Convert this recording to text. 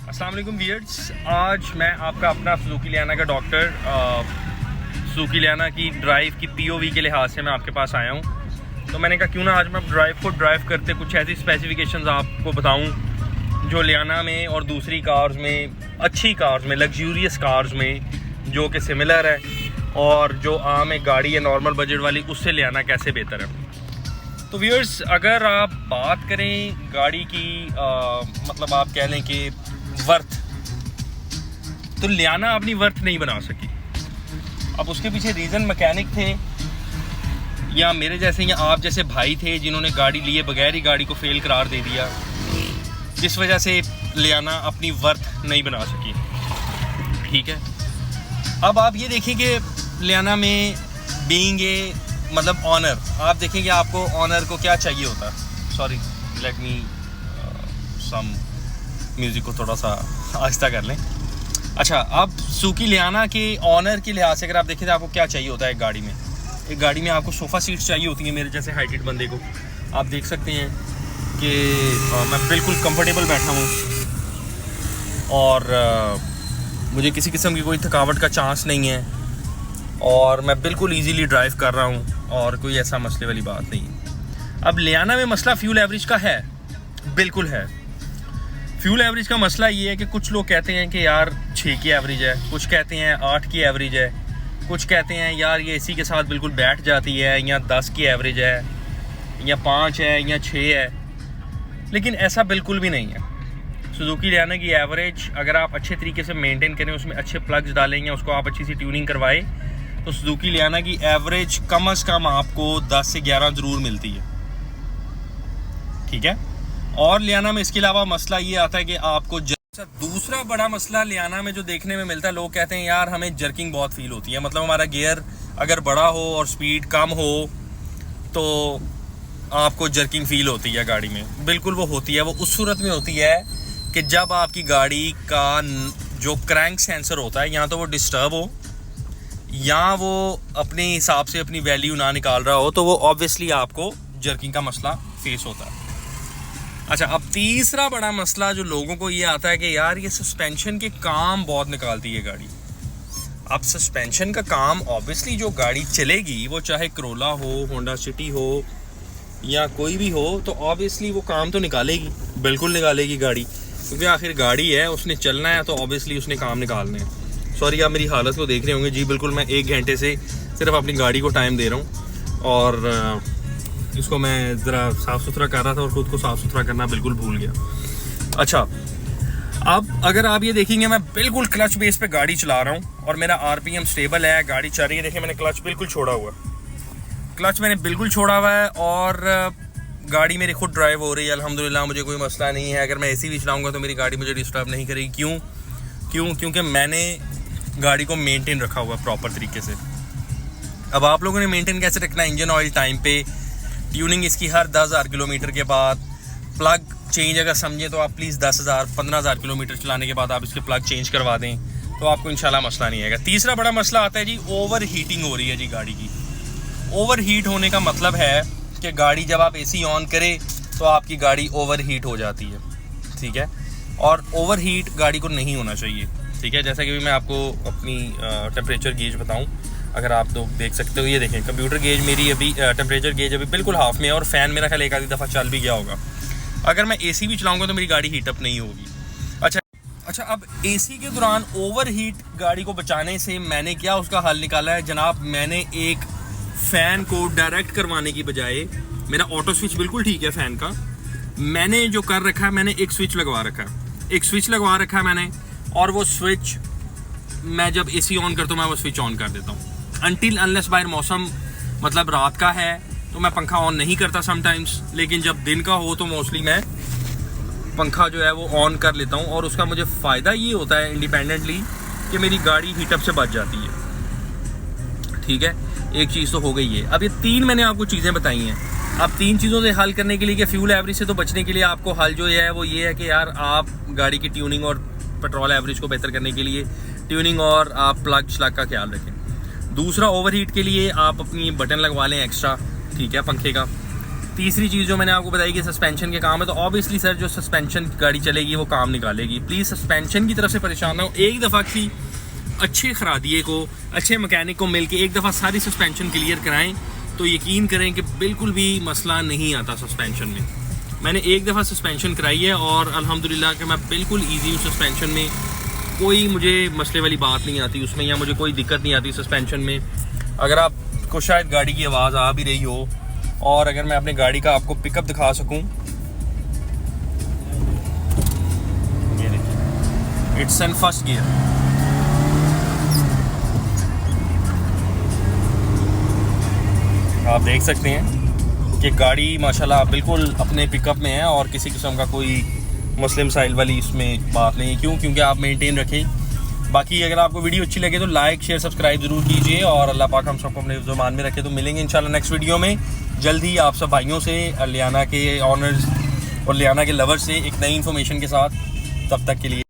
अस्सलाम वालेकुम व्यूअर्स, आज मैं आपका अपना सुजुकी लियाना का डॉक्टर सुजुकी लियाना की ड्राइव की पीओवी के लिहाज से मैं आपके पास आया हूँ। तो मैंने कहा क्यों ना आज मैं ड्राइव करते कुछ ऐसी स्पेसिफिकेशंस आपको बताऊँ जो लियाना में और दूसरी कार्स में, अच्छी कार्स में, लग्जूरियस कार्स में जो कि सिमिलर है, और जो आम एक गाड़ी है नॉर्मल बजट वाली उससे लियाना कैसे बेहतर है। तो व्यूअर्स, अगर आप बात करें गाड़ी की मतलब आप कह लें कि वर्थ, तो लियाना अपनी वर्थ नहीं बना सकी। अब उसके पीछे रीज़न मैकेनिक थे या मेरे जैसे या आप जैसे भाई थे जिन्होंने गाड़ी लिए बगैर ही गाड़ी को फेल करार दे दिया, जिस वजह से लियाना अपनी वर्थ नहीं बना सकी। ठीक है, अब आप ये देखें कि लियाना में बीइंग ए मतलब ऑनर, आप देखें कि आपको ऑनर को क्या चाहिए होता है। Sorry, let me some music को थोड़ा सा आहिस्ता कर लें। अच्छा, अब सुजुकी लियाना के ऑनर के लिहाज से अगर आप देखें तो आपको क्या चाहिए होता है एक गाड़ी में। एक गाड़ी में आपको सोफ़ा सीट्स चाहिए होती हैं। मेरे जैसे हाइटेड बंदे को आप देख सकते हैं कि मैं बिल्कुल कंफर्टेबल बैठा हूँ और मुझे किसी किस्म की कोई थकावट का चांस नहीं है और मैं बिल्कुल इजीली ड्राइव कर रहा हूँ और कोई ऐसा मसले वाली बात नहीं है। अब लियाना में मसला फ्यूल एवरेज का है, बिल्कुल है। फ्यूल एवरेज का मसला ये है कि कुछ लोग कहते हैं कि यार 6 की एवरेज है, कुछ कहते हैं 8 की एवरेज है, कुछ कहते हैं यार ये एसी के साथ बिल्कुल बैठ जाती है, या 10 की एवरेज है, या 5 है, या 6 है। लेकिन ऐसा बिल्कुल भी नहीं है। सुजुकी लियाना की एवरेज अगर आप अच्छे तरीके से मेंटेन करें, उसमें अच्छे प्लग्स डालें या उसको आप अच्छी सी ट्यूनिंग करवाएं, तो सुजुकी लियाना की एवरेज कम से कम आपको 10 से 11 ज़रूर मिलती है। ठीक है, और लियाना में इसके अलावा मसला ये आता है कि आपको दूसरा बड़ा मसला लियाना में जो देखने में मिलता है, लोग कहते हैं यार हमें जर्किंग बहुत फील होती है। मतलब हमारा गियर अगर बड़ा हो और स्पीड कम हो तो आपको जर्किंग फील होती है गाड़ी में। बिल्कुल वो होती है। वो उस सूरत में होती है कि जब आपकी गाड़ी का जो क्रैंक सेंसर होता है या तो वो डिस्टर्ब हो या वो अपने हिसाब से अपनी वैल्यू ना निकाल रहा हो, तो वो ऑब्वियसली आपको जर्किंग का मसला फेस होता है। अच्छा, अब तीसरा बड़ा मसला जो लोगों को ये आता है कि यार ये सस्पेंशन के काम बहुत निकालती है गाड़ी। अब सस्पेंशन का काम ऑब्वियसली जो गाड़ी चलेगी, वो चाहे करोला हो, होंडा सिटी हो या कोई भी हो, तो ऑब्वियसली वो काम तो निकालेगी, बिल्कुल निकालेगी गाड़ी, क्योंकि आखिर गाड़ी है, उसने चलना है, तो ऑब्वियसली उसने काम निकालने हैं। सॉरी, आप मेरी हालत को देख रहे होंगे जी, बिल्कुल मैं 1 घंटे से सिर्फ अपनी गाड़ी को टाइम दे रहा हूँ और इसको मैं ज़रा साफ़ सुथरा कर रहा था और ख़ुद को साफ़ सुथरा करना बिल्कुल भूल गया। अच्छा, अब अगर आप ये देखेंगे, मैं बिल्कुल क्लच बेस पे गाड़ी चला रहा हूँ और मेरा आरपीएम स्टेबल है, गाड़ी चल रही है। देखिए, मैंने क्लच बिल्कुल छोड़ा हुआ है और गाड़ी मेरी खुद ड्राइव हो रही है अल्हम्दुलिल्लाह, मुझे कोई मसला नहीं है। अगर मैं एसी भी चलाऊँगा तो मेरी गाड़ी मुझे डिस्टर्ब नहीं करेगी। क्योंकि मैंने गाड़ी को मेनटेन रखा हुआ है प्रॉपर तरीके से। अब आप लोगों ने मेनटेन कैसे रखना है? इंजन ऑयल टाइम पे, ट्यूनिंग इसकी हर 10,000 किलोमीटर के बाद, प्लग चेंज अगर समझे तो आप प्लीज़ 10,000 15,000 किलोमीटर चलाने के बाद आप इसके प्लग चेंज करवा दें, तो आपको इंशाल्लाह मसला नहीं आएगा। तीसरा बड़ा मसला आता है जी, ओवर हीटिंग हो रही है जी गाड़ी की। ओवर हीट होने का मतलब है कि गाड़ी जब आप एसी ऑन करें तो आपकी गाड़ी ओवर हीट हो जाती है। ठीक है, और ओवर हीट गाड़ी को नहीं होना चाहिए। ठीक है, जैसा कि मैं आपको अपनी टेम्परेचर गेज बताऊँ, अगर आप लोग देख सकते हो, ये देखें कंप्यूटर गेज मेरी अभी टेम्परेचर गेज अभी बिल्कुल हाफ में है और फ़ैन मेरा ख्याल एक आधी दफ़ा चल भी गया होगा। अगर मैं एसी भी चलाऊंगा तो मेरी गाड़ी हीटअप नहीं होगी। अच्छा, अब एसी के दौरान ओवर हीट गाड़ी को बचाने से मैंने क्या उसका हल निकाला है जनाब। मैंने एक फ़ैन को डायरेक्ट करवाने की बजाय, मेरा ऑटो स्विच बिल्कुल ठीक है फ़ैन का, मैंने जो कर रखा है, मैंने एक स्विच लगवा रखा है मैंने, और वो स्विच मैं जब एसी ऑन करता हूँ मैं वो स्विच ऑन कर देता हूँ। अनटिल अनलेस बाहर मौसम मतलब रात का है तो मैं पंखा ऑन नहीं करता समटाइम्स, लेकिन जब दिन का हो तो मोस्टली मैं पंखा जो है वो ऑन कर लेता हूँ। और उसका मुझे फ़ायदा ये होता है इंडिपेंडेंटली कि मेरी गाड़ी हीटअप से बच जाती है। ठीक है, एक चीज़ तो हो गई है। अब ये 3 मैंने आपको चीज़ें बताई हैं। अब 3 चीज़ों से हल करने के लिए, कि फ्यूल एवरेज से तो बचने के लिए आपको हल जो है वो ये है कि यार आप गाड़ी की ट्यूनिंग और पेट्रोल एवरेज को बेहतर करने के लिए ट्यूनिंग और आप प्लग श्लग का ख्याल रखें। दूसरा, ओवरहीट के लिए आप अपनी बटन लगवा लें एक्स्ट्रा, ठीक है, पंखे का। तीसरी चीज़ जो मैंने आपको बताई कि सस्पेंशन के काम है, तो ऑब्वियसली सर जो सस्पेंशन गाड़ी चलेगी वो काम निकालेगी। प्लीज़ सस्पेंशन की तरफ से परेशान ना हो। एक दफ़ा की अच्छे खरादिए को, अच्छे मैकेनिक को मिल के एक दफ़ा सारी सस्पेंशन क्लियर कराएं तो यकीन करें कि बिल्कुल भी मसला नहीं आता सस्पेंशन में। मैंने एक दफ़ा सस्पेंशन कराई है और अल्हम्दुलिल्लाह कि मैं बिल्कुल ईजी हूँ सस्पेंशन में, कोई मुझे मसले वाली बात नहीं आती उसमें, या मुझे कोई दिक्कत नहीं आती सस्पेंशन में। अगर आपको शायद गाड़ी की आवाज़ आ भी रही हो, और अगर मैं अपने गाड़ी का आपको पिकअप दिखा सकूं, ये देखिए, इट्स इन फर्स्ट गियर। आप देख सकते हैं कि गाड़ी माशाल्लाह बिल्कुल अपने पिकअप में है और किसी किस्म का कोई मुस्लिम साइल वाली इसमें बात नहीं है। क्योंकि आप मेंटेन रखें। बाकी अगर आपको वीडियो अच्छी लगे तो लाइक शेयर सब्सक्राइब ज़रूर कीजिए, और अल्लाह पाक हम सबको अपने ज़ुबान में रखे। तो मिलेंगे इंशाल्लाह नेक्स्ट वीडियो में जल्द ही आप सब भाइयों से, लियाना के ऑनर्स और लियाना के लवर्स से एक नई इन्फॉर्मेशन के साथ। तब तक के लिए